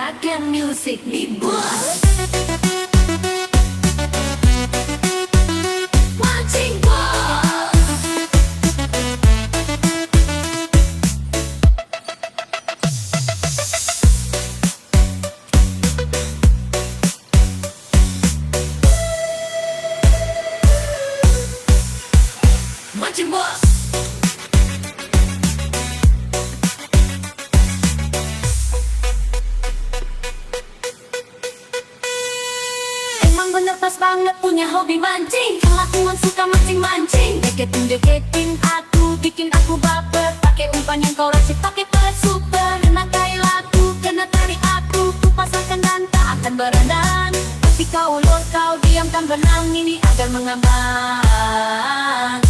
Pakai musik dibuat mancing bos. Mancing bos. Emang bener pas banget punya hobi mancing. Kelakuan suka mancing-mancing. Deketin aku, bikin aku baper. Pakai umpan yang kau racik, pakai pelet super. Kena kail aku, kena tarik aku. Ku pasangkan dan tak akan berenang. Tapi kau ulur, kau diamkan benang ini agar mengambang.